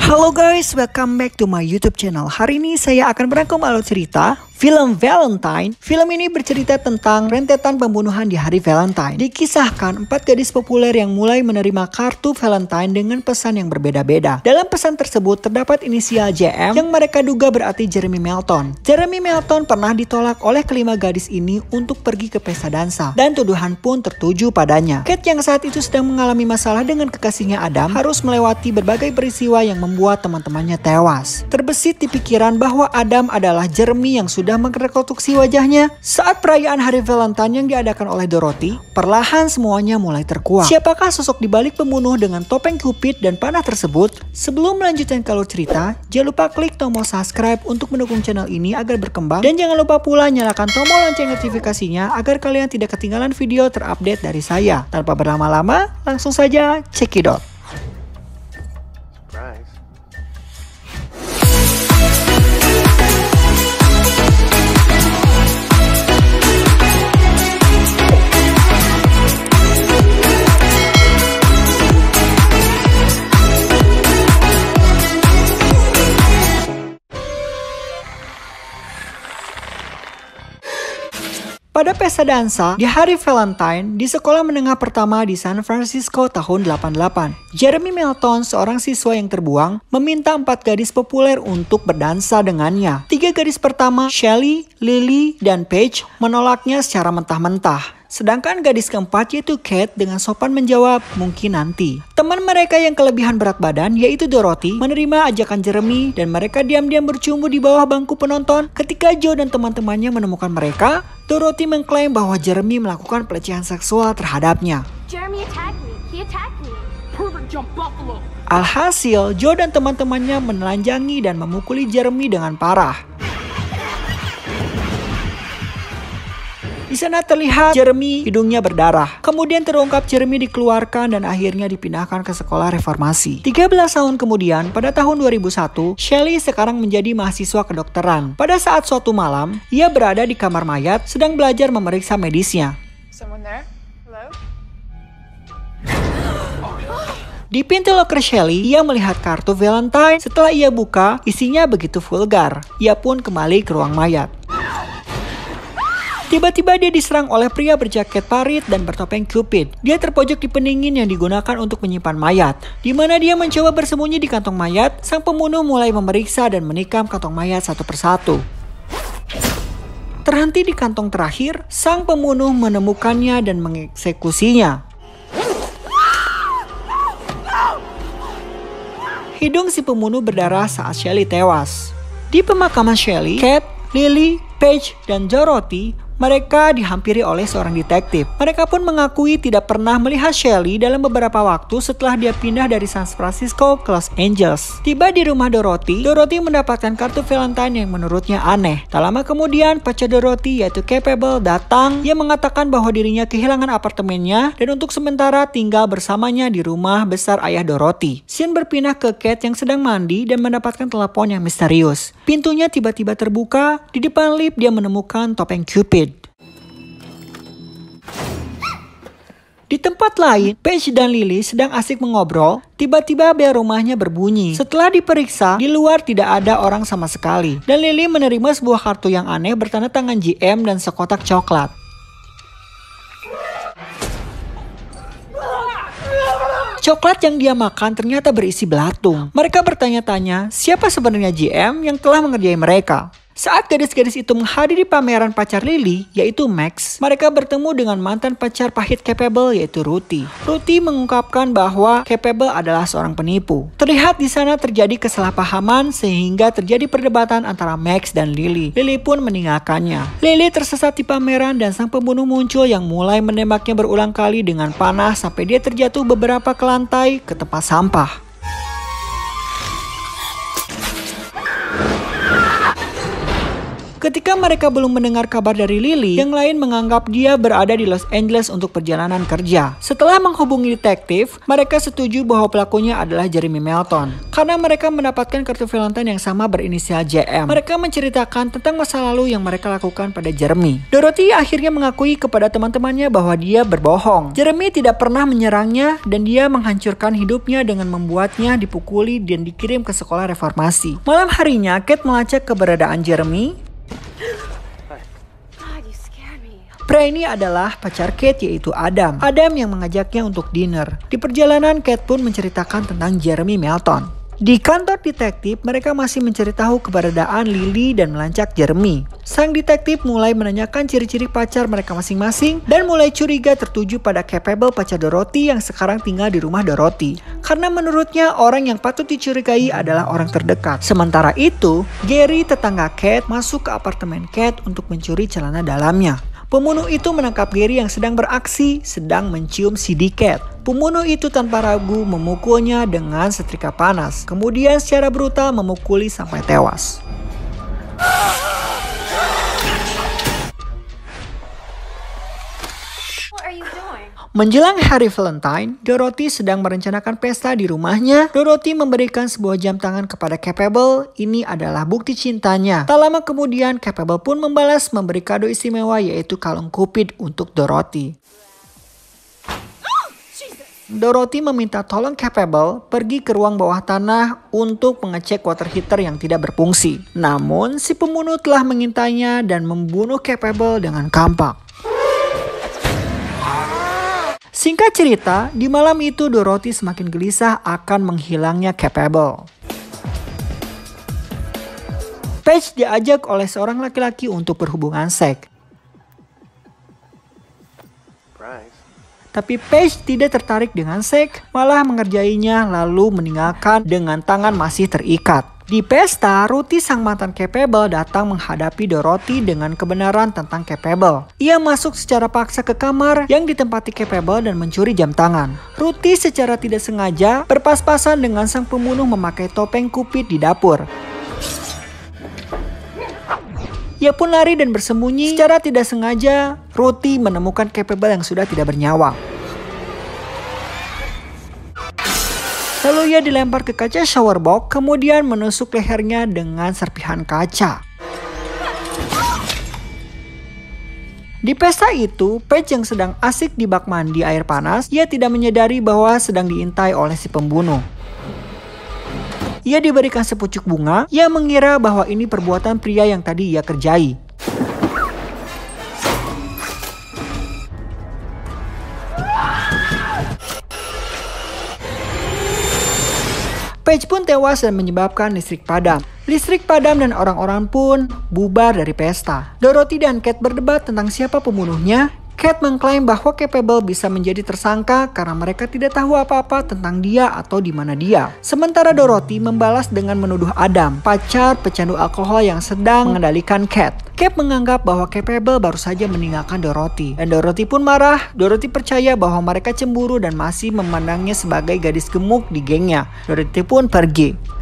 Halo guys, welcome back to my YouTube channel. Hari ini saya akan merangkum alur cerita film Valentine. Film ini bercerita tentang rentetan pembunuhan di hari Valentine. Dikisahkan 4 gadis populer yang mulai menerima kartu Valentine dengan pesan yang berbeda-beda. Dalam pesan tersebut terdapat inisial JM yang mereka duga berarti Jeremy Melton. Jeremy Melton pernah ditolak oleh kelima gadis ini untuk pergi ke pesta dansa, dan tuduhan pun tertuju padanya. Kate yang saat itu sedang mengalami masalah dengan kekasihnya Adam harus melewati berbagai peristiwa yang membuat teman-temannya tewas. Terbesit di pikiran bahwa Adam adalah Jeremy yang sudah merekonstruksi wajahnya. Saat perayaan hari Valentine yang diadakan oleh Dorothy, perlahan semuanya mulai terkuak. Siapakah sosok di balik pembunuh dengan topeng Cupid dan panah tersebut? Sebelum melanjutkan ke alur cerita, jangan lupa klik tombol subscribe untuk mendukung channel ini agar berkembang, dan jangan lupa pula nyalakan tombol lonceng notifikasinya agar kalian tidak ketinggalan video terupdate dari saya. Tanpa berlama-lama, langsung saja cekidot. Pada pesta dansa di hari Valentine di sekolah menengah pertama di San Francisco tahun 88, Jeremy Melton, seorang siswa yang terbuang, meminta 4 gadis populer untuk berdansa dengannya. 3 gadis pertama, Shelly, Lily, dan Paige, menolaknya secara mentah-mentah. Sedangkan gadis keempat yaitu Kate dengan sopan menjawab, mungkin nanti. Teman mereka yang kelebihan berat badan yaitu Dorothy menerima ajakan Jeremy, dan mereka diam-diam bercumbu di bawah bangku penonton. Ketika Joe dan teman-temannya menemukan mereka, Dorothy mengklaim bahwa Jeremy melakukan pelecehan seksual terhadapnya. Jeremy attacked me. He attacked me. Perfect jump buffalo. Alhasil, Joe dan teman-temannya menelanjangi dan memukuli Jeremy dengan parah. Di sana terlihat Jeremy hidungnya berdarah. Kemudian terungkap Jeremy dikeluarkan dan akhirnya dipindahkan ke sekolah reformasi. 13 tahun kemudian, pada tahun 2001, Shelly sekarang menjadi mahasiswa kedokteran. Pada saat suatu malam, ia berada di kamar mayat sedang belajar memeriksa medisnya. Someone there? Hello? Di pintu loker Shelly, ia melihat kartu Valentine. Setelah ia buka, isinya begitu vulgar. Ia pun kembali ke ruang mayat. Tiba-tiba dia diserang oleh pria berjaket parit dan bertopeng Cupid. Dia terpojok di pendingin yang digunakan untuk menyimpan mayat. Di mana dia mencoba bersembunyi di kantong mayat, sang pembunuh mulai memeriksa dan menikam kantong mayat satu persatu. Terhenti di kantong terakhir, sang pembunuh menemukannya dan mengeksekusinya. Hidung si pembunuh berdarah saat Shelly tewas. Di pemakaman Shelly, Kate, Lily, Paige, dan Dorothy, mereka dihampiri oleh seorang detektif. Mereka pun mengakui tidak pernah melihat Shelly dalam beberapa waktu setelah dia pindah dari San Francisco ke Los Angeles. Tiba di rumah Dorothy mendapatkan kartu Valentine yang menurutnya aneh. Tak lama kemudian, pacar Dorothy yaitu Capable datang. Ia mengatakan bahwa dirinya kehilangan apartemennya dan untuk sementara tinggal bersamanya di rumah besar ayah Dorothy. Scene berpindah ke Kate yang sedang mandi dan mendapatkan telepon yang misterius. Pintunya tiba-tiba terbuka. Di depan lift dia menemukan topeng Cupid. Di tempat lain, Paige dan Lily sedang asik mengobrol. Tiba-tiba bel rumahnya berbunyi. Setelah diperiksa, di luar tidak ada orang sama sekali. Dan Lily menerima sebuah kartu yang aneh bertanda tangan GM dan sekotak coklat. Coklat yang dia makan ternyata berisi belatung. Mereka bertanya-tanya, siapa sebenarnya GM yang telah mengerjai mereka? Saat gadis-gadis itu menghadiri pameran pacar Lily, yaitu Max, mereka bertemu dengan mantan pacar pahit Capable, yaitu Ruthie. Ruthie mengungkapkan bahwa Capable adalah seorang penipu. Terlihat di sana terjadi kesalahpahaman sehingga terjadi perdebatan antara Max dan Lily. Lily pun meninggalkannya. Lily tersesat di pameran dan sang pembunuh muncul yang mulai menembaknya berulang kali dengan panah sampai dia terjatuh beberapa ke lantai ke tempat sampah. Ketika mereka belum mendengar kabar dari Lily, yang lain menganggap dia berada di Los Angeles untuk perjalanan kerja. Setelah menghubungi detektif, mereka setuju bahwa pelakunya adalah Jeremy Melton. Karena mereka mendapatkan kartu Valentine yang sama berinisial JM. Mereka menceritakan tentang masa lalu yang mereka lakukan pada Jeremy. Dorothy akhirnya mengakui kepada teman-temannya bahwa dia berbohong. Jeremy tidak pernah menyerangnya dan dia menghancurkan hidupnya dengan membuatnya dipukuli dan dikirim ke sekolah reformasi. Malam harinya, Kate melacak keberadaan Jeremy. Pria ini adalah pacar Kate, yaitu Adam. Adam yang mengajaknya untuk dinner. Di perjalanan, Kate pun menceritakan tentang Jeremy Melton. Di kantor detektif, mereka masih mencari tahu keberadaan Lily dan melacak Jeremy. Sang detektif mulai menanyakan ciri-ciri pacar mereka masing-masing dan mulai curiga tertuju pada Capable, pacar Dorothy yang sekarang tinggal di rumah Dorothy. Karena menurutnya orang yang patut dicurigai adalah orang terdekat. Sementara itu, Gary, tetangga Kate, masuk ke apartemen Kate untuk mencuri celana dalamnya. Pembunuh itu menangkap Gary yang sedang beraksi, sedang mencium CD Kate. Pembunuh itu tanpa ragu memukulnya dengan setrika panas, kemudian secara brutal memukuli sampai tewas. Menjelang hari Valentine, Dorothy sedang merencanakan pesta di rumahnya. Dorothy memberikan sebuah jam tangan kepada Capable. Ini adalah bukti cintanya. Tak lama kemudian, Capable pun membalas memberi kado istimewa, yaitu kalung Cupid untuk Dorothy. Dorothy meminta tolong Capable pergi ke ruang bawah tanah untuk mengecek water heater yang tidak berfungsi. Namun, si pembunuh telah mengintainya dan membunuh Capable dengan kampak. Singkat cerita, di malam itu Dorothy semakin gelisah akan menghilangnya Capable. Paige diajak oleh seorang laki-laki untuk berhubungan seks. Tapi Paige tidak tertarik dengan seks, malah mengerjainya lalu meninggalkan dengan tangan masih terikat. Di pesta, Ruthie sang mantan Capable datang menghadapi Dorothy dengan kebenaran tentang Capable. Ia masuk secara paksa ke kamar yang ditempati Capable dan mencuri jam tangan. Ruthie secara tidak sengaja berpas-pasan dengan sang pembunuh memakai topeng Cupid di dapur. Ia pun lari dan bersembunyi. Secara tidak sengaja, Ruthie menemukan Capable yang sudah tidak bernyawa. Lalu ia dilempar ke kaca shower box, kemudian menusuk lehernya dengan serpihan kaca. Di pesta itu, Paige yang sedang asik di bak mandi air panas, ia tidak menyadari bahwa sedang diintai oleh si pembunuh. Ia diberikan sepucuk bunga, ia mengira bahwa ini perbuatan pria yang tadi ia kerjai. Paige pun tewas dan menyebabkan listrik padam. Listrik padam dan orang-orang pun bubar dari pesta. Dorothy dan Kate berdebat tentang siapa pembunuhnya. Kate mengklaim bahwa Capable bisa menjadi tersangka karena mereka tidak tahu apa-apa tentang dia atau di mana dia. Sementara Dorothy membalas dengan menuduh Adam, pacar pecandu alkohol yang sedang mengendalikan Kate. Kate menganggap bahwa Capable baru saja meninggalkan Dorothy. Dan Dorothy pun marah. Dorothy percaya bahwa mereka cemburu dan masih memandangnya sebagai gadis gemuk di gengnya. Dorothy pun pergi.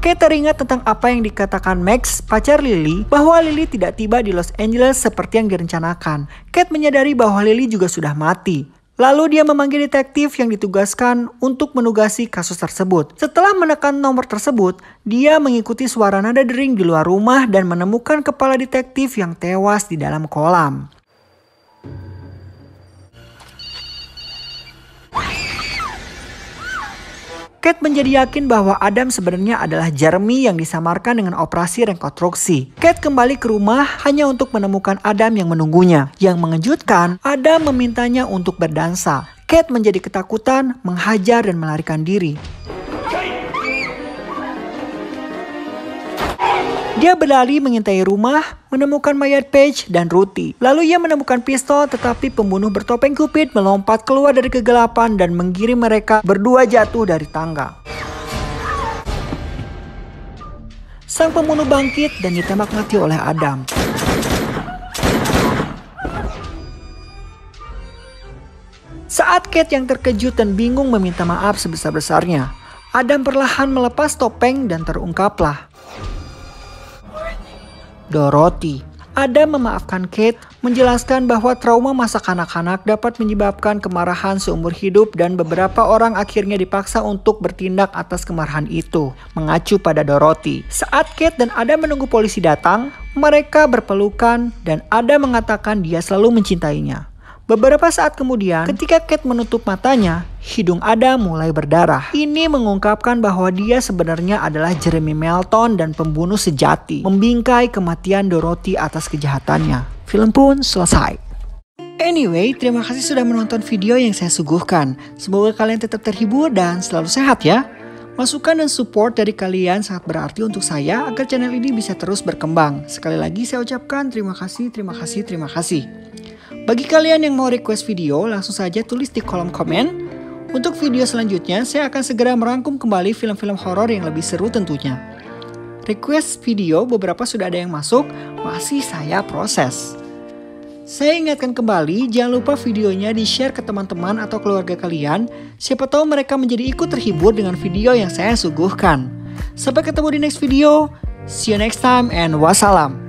Kate teringat tentang apa yang dikatakan Max, pacar Lily, bahwa Lily tidak tiba di Los Angeles seperti yang direncanakan. Kate menyadari bahwa Lily juga sudah mati. Lalu dia memanggil detektif yang ditugaskan untuk menugasi kasus tersebut. Setelah menekan nomor tersebut, dia mengikuti suara nada dering di luar rumah dan menemukan kepala detektif yang tewas di dalam kolam. Kate menjadi yakin bahwa Adam sebenarnya adalah Jeremy yang disamarkan dengan operasi rekonstruksi. Kate kembali ke rumah hanya untuk menemukan Adam yang menunggunya. Yang mengejutkan, Adam memintanya untuk berdansa. Kate menjadi ketakutan, menghajar dan melarikan diri. Dia berlari mengintai rumah, menemukan mayat Paige dan Ruthie. Lalu ia menemukan pistol, tetapi pembunuh bertopeng Cupid melompat keluar dari kegelapan dan menggiring mereka berdua jatuh dari tangga. Sang pembunuh bangkit dan ditembak mati oleh Adam. Saat Kate yang terkejut dan bingung meminta maaf sebesar-besarnya, Adam perlahan melepas topeng dan terungkaplah. Dorothy. Adam memaafkan Kate, menjelaskan bahwa trauma masa kanak-kanak dapat menyebabkan kemarahan seumur hidup dan beberapa orang akhirnya dipaksa untuk bertindak atas kemarahan itu, mengacu pada Dorothy. Saat Kate dan Adam menunggu polisi datang, mereka berpelukan dan Adam mengatakan dia selalu mencintainya. Beberapa saat kemudian, ketika Kate menutup matanya, hidung Adam mulai berdarah. Ini mengungkapkan bahwa dia sebenarnya adalah Jeremy Melton dan pembunuh sejati, membingkai kematian Dorothy atas kejahatannya. Film pun selesai. Anyway, terima kasih sudah menonton video yang saya suguhkan. Semoga kalian tetap terhibur dan selalu sehat ya. Masukan dan support dari kalian sangat berarti untuk saya agar channel ini bisa terus berkembang. Sekali lagi saya ucapkan terima kasih, terima kasih, terima kasih. Bagi kalian yang mau request video, langsung saja tulis di kolom komen. Untuk video selanjutnya, saya akan segera merangkum kembali film-film horor yang lebih seru tentunya. Request video beberapa sudah ada yang masuk, masih saya proses. Saya ingatkan kembali, jangan lupa videonya di-share ke teman-teman atau keluarga kalian. Siapa tahu mereka menjadi ikut terhibur dengan video yang saya suguhkan. Sampai ketemu di next video. See you next time and wassalam.